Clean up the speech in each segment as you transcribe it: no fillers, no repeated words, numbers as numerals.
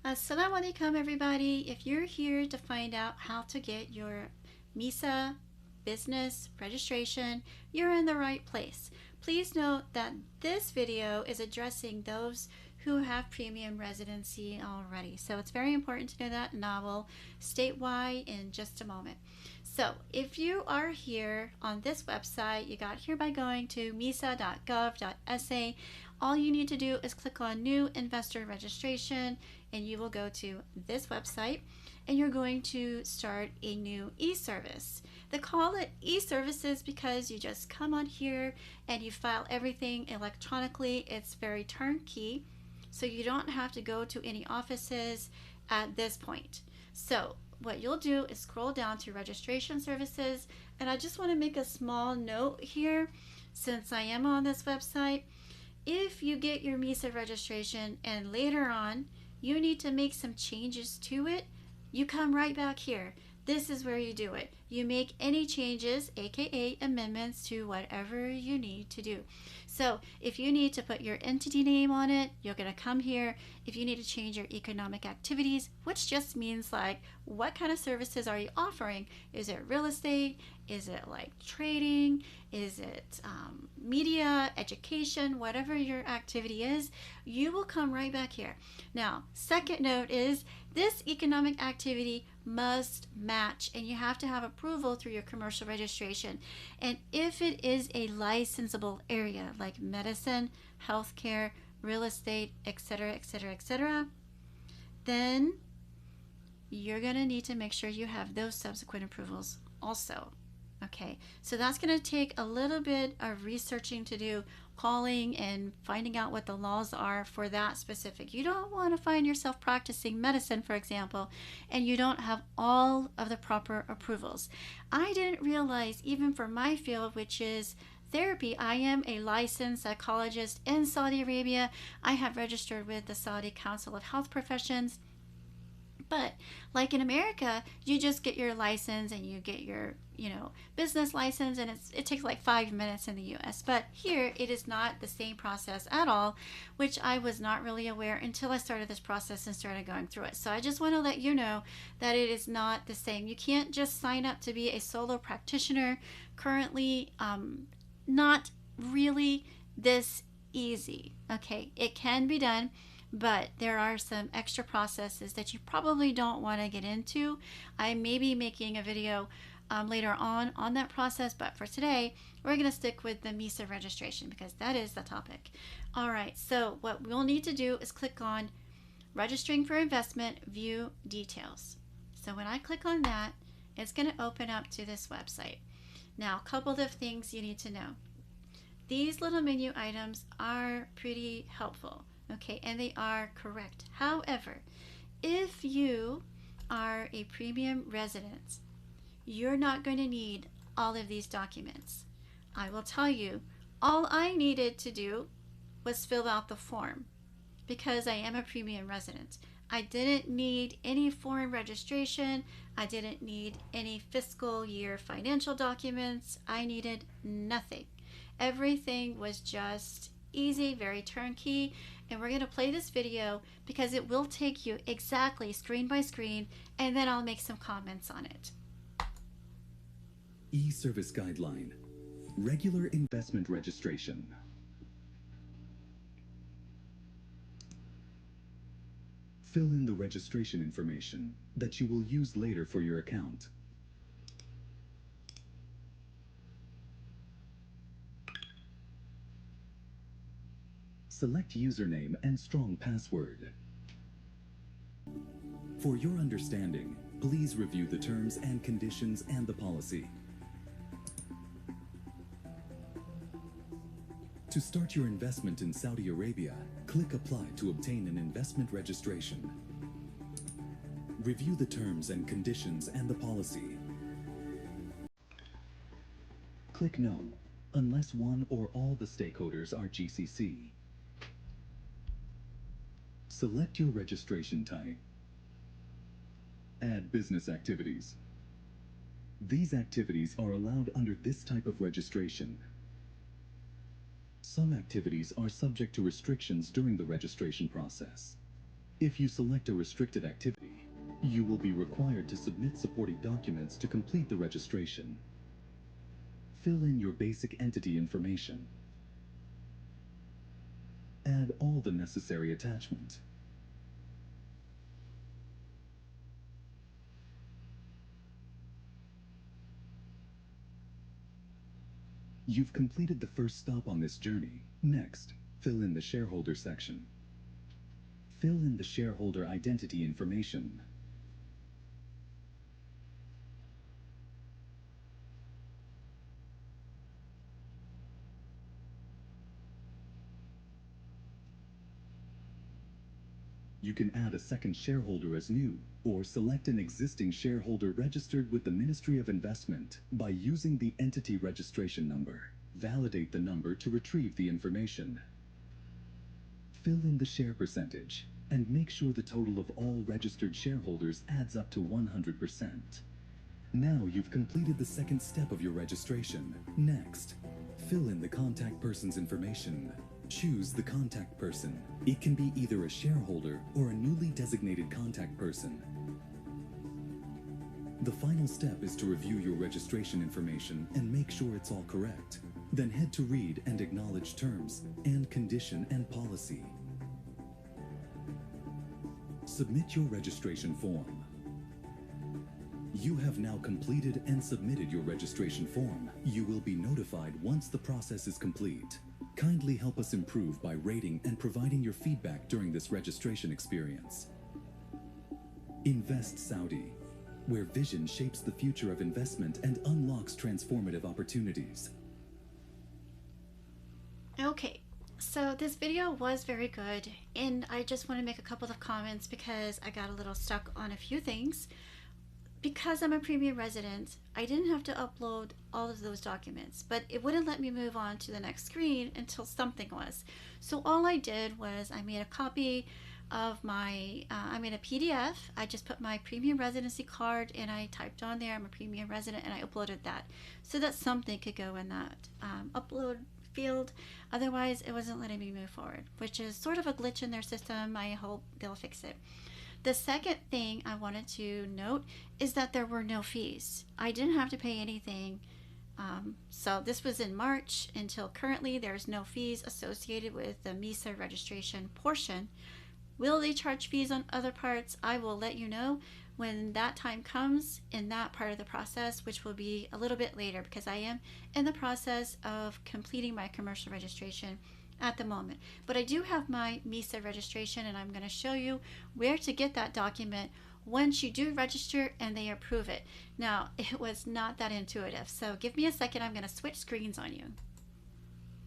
Assalamu alaikum, everybody. If you're here to find out how to get your MISA business registration, you're in the right place. Please note that this video is addressing those who have premium residency already. So it's very important to know that, and I will state why in just a moment. So if you are here on this website, you got here by going to misa.gov.sa. All you need to do is click on New Investor Registration, and you will go to this website, and you're going to start a new e-service. They call it e-services because you just come on here and you file everything electronically. It's very turnkey, so you don't have to go to any offices at this point. So what you'll do is scroll down to registration services, and I just want to make a small note here since I am on this website. If you get your MISA registration and later on you need to make some changes to it, you come right back here. This is where you do it. You make any changes, aka amendments, to whatever you need to do. So if you need to put your entity name on it, you're going to come here. If you need to change your economic activities, which just means like what kind of services are you offering? Is it real estate? Is it like trading? Is it media, education, whatever your activity is, you will come right back here. Now, second note is this economic activity must match, and you have to have approval through your commercial registration. And if it is a licensable area like medicine, healthcare, real estate, etc., etc., etc., then you're going to need to make sure you have those subsequent approvals also. Okay, so that's going to take a little bit of researching to do, calling and finding out what the laws are for that specific. You don't want to find yourself practicing medicine, for example, and you don't have all of the proper approvals. I didn't realize, even for my field, which is therapy, I am a licensed psychologist in Saudi Arabia. I have registered with the Saudi Council of Health Professions. But like in America, you just get your license and you get your, business license, and it takes like 5 minutes in the US. But here it is not the same process at all, which I was not really aware until I started this process and started going through it. So I just want to let you know that it is not the same. You can't just sign up to be a solo practitioner. Currently, not really this easy. Okay, it can be done, but there are some extra processes that you probably don't want to get into. I may be making a video later on that process, but for today we're going to stick with the MISA registration because that is the topic. All right, so what we'll need to do is click on registering for investment, view details. So when I click on that, it's going to open up to this website. Now, a couple of things you need to know. These little menu items are pretty helpful. Okay, and they are correct. However, if you are a premium resident, you're not going to need all of these documents. I will tell you, all I needed to do was fill out the form because I am a premium resident. I didn't need any foreign registration. I didn't need any fiscal year financial documents. I needed nothing. Everything was just easy, very turnkey, and we're going to play this video because it will take you exactly screen by screen, and then I'll make some comments on it. E-Service Guideline. Regular investment registration. Fill in the registration information that you will use later for your account. Select username and strong password. For your understanding, please review the terms and conditions and the policy. To start your investment in Saudi Arabia, click Apply to obtain an investment registration. Review the terms and conditions and the policy. Click No, unless one or all the stakeholders are GCC. Select your registration type. Add business activities. These activities are allowed under this type of registration. Some activities are subject to restrictions during the registration process. If you select a restricted activity, you will be required to submit supporting documents to complete the registration. Fill in your basic entity information. Add all the necessary attachment. You've completed the first stop on this journey. Next, fill in the shareholder section. Fill in the shareholder identity information. You can add a second shareholder as new, or select an existing shareholder registered with the Ministry of Investment by using the entity registration number. Validate the number to retrieve the information. Fill in the share percentage, and make sure the total of all registered shareholders adds up to 100%. Now you've completed the second step of your registration. Next, fill in the contact person's information. Choose the contact person. It can be either a shareholder or a newly designated contact person. The final step is to review your registration information and make sure it's all correct. Then head to read and acknowledge terms and condition and policy. Submit your registration form. You have now completed and submitted your registration form. You will be notified once the process is complete. Kindly help us improve by rating and providing your feedback during this registration experience. Invest Saudi, where vision shapes the future of investment and unlocks transformative opportunities. Okay, so this video was very good, and I just want to make a couple of comments because I got a little stuck on a few things. Because I'm a premium resident, I didn't have to upload all of those documents, but it wouldn't let me move on to the next screen until something was. So all I did was I made a copy of I made a PDF. I just put my premium residency card and I typed on there I'm a premium resident, and I uploaded that so that something could go in that upload field. Otherwise it wasn't letting me move forward, which is sort of a glitch in their system. I hope they'll fix it. The second thing I wanted to note is that there were no fees. I didn't have to pay anything. So this was in March. Until currently, there's no fees associated with the MISA registration portion. Will they charge fees on other parts? I will let you know when that time comes in that part of the process, which will be a little bit later because I am in the process of completing my commercial registration at the moment. But I do have my MISA registration, and I'm going to show you where to get that document once you do register and they approve it. Now, it was not that intuitive, so give me a second. I'm going to switch screens on you.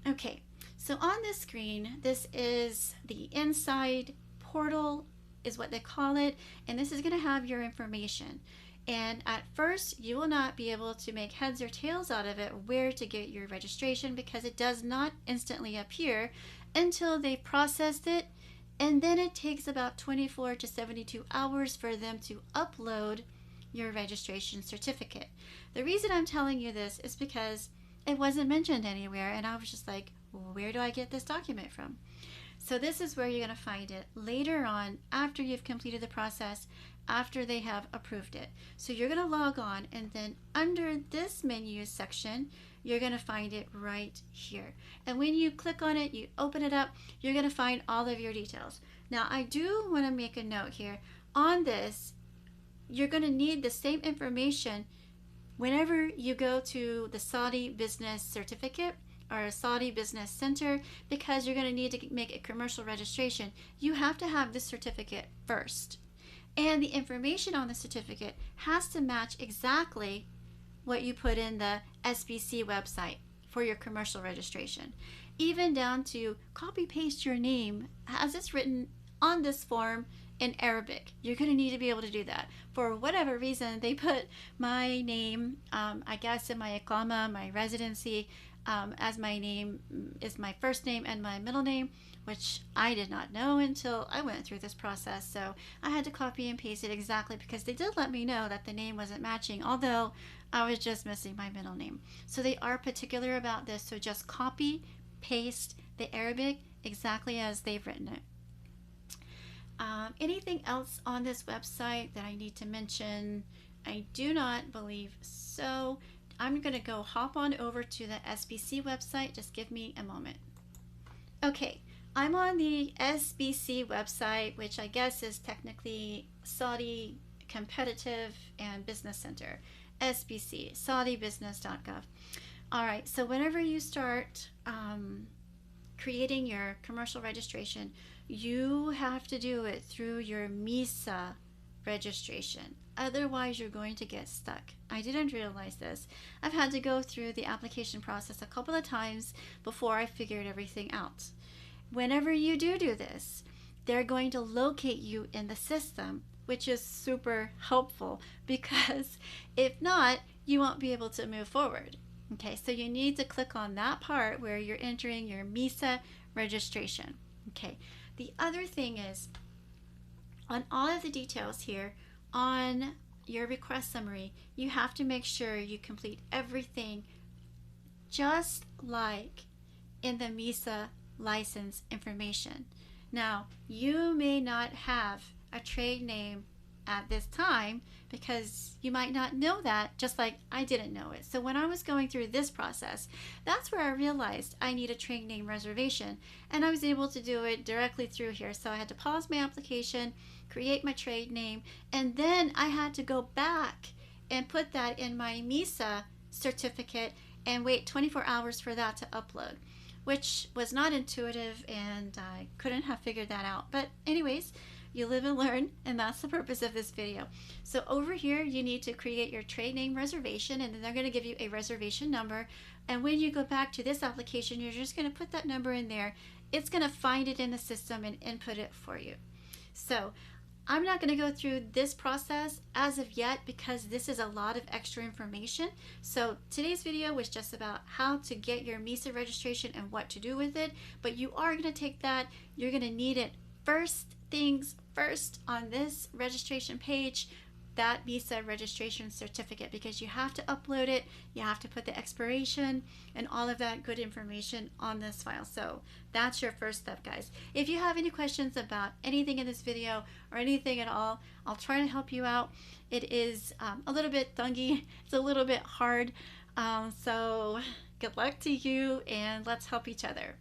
Okay, so on this screen, this is the inside portal is what they call it, and this is going to have your information. And at first, you will not be able to make heads or tails out of it where to get your registration, because it does not instantly appear until they've processed it. And then it takes about 24 to 72 hours for them to upload your registration certificate. The reason I'm telling you this is because it wasn't mentioned anywhere, and I was just like, where do I get this document from? So this is where you're going to find it later on after you've completed the process, after they have approved it. So you're going to log on, and then under this menu section, you're going to find it right here. And when you click on it, you open it up, you're going to find all of your details. Now, I do want to make a note here. On this, you're going to need the same information whenever you go to the Saudi Business Certificate or a Saudi Business Center, because you're going to need to make a commercial registration. You have to have this certificate first. And the information on the certificate has to match exactly what you put in the SBC website for your commercial registration. Even down to copy paste your name as it's written on this form in Arabic. You're going to need to be able to do that. For whatever reason, they put my name, I guess in my iqama, my residency, as my name is my first name and my middle name, which I did not know until I went through this process. So I had to copy and paste it exactly, because they did let me know that the name wasn't matching, although I was just missing my middle name. So they are particular about this. So just copy, paste the Arabic exactly as they've written it. Anything else on this website that I need to mention? I do not believe so. I'm going to go hop on over to the SBC website. Just give me a moment. Okay, I'm on the SBC website, which I guess is technically Saudi Competitive and Business Center. SBC, SaudiBusiness.gov. All right, so whenever you start creating your commercial registration, you have to do it through your MISA registration. Otherwise, you're going to get stuck. I didn't realize this. I've had to go through the application process a couple of times before I figured everything out. Whenever you do this, they're going to locate you in the system, which is super helpful, because if not, you won't be able to move forward. Okay, so you need to click on that part where you're entering your MISA registration. Okay, the other thing is, on all of the details here on your request summary, you have to make sure you complete everything just like in the MISA license information. Now, you may not have a trade name at this time because you might not know that, just like I didn't know it. So when I was going through this process, that's where I realized I need a trade name reservation, and I was able to do it directly through here. So I had to pause my application, create my trade name, and then I had to go back and put that in my MISA certificate and wait 24 hours for that to upload, which was not intuitive, and I couldn't have figured that out. But anyways, you live and learn, and that's the purpose of this video. So over here, you need to create your trade name reservation, and then they're going to give you a reservation number. And when you go back to this application, you're just going to put that number in there. It's going to find it in the system and input it for you. So I'm not going to go through this process as of yet because this is a lot of extra information. So today's video was just about how to get your MISA registration and what to do with it. But you are going to take that. You're going to need it first things first on this registration page, that MISA registration certificate, because you have to upload it, you have to put the expiration and all of that good information on this file. So that's your first step, guys. If you have any questions about anything in this video or anything at all, I'll try to help you out. It is a little bit thungy, it's a little bit hard, so good luck to you, and let's help each other.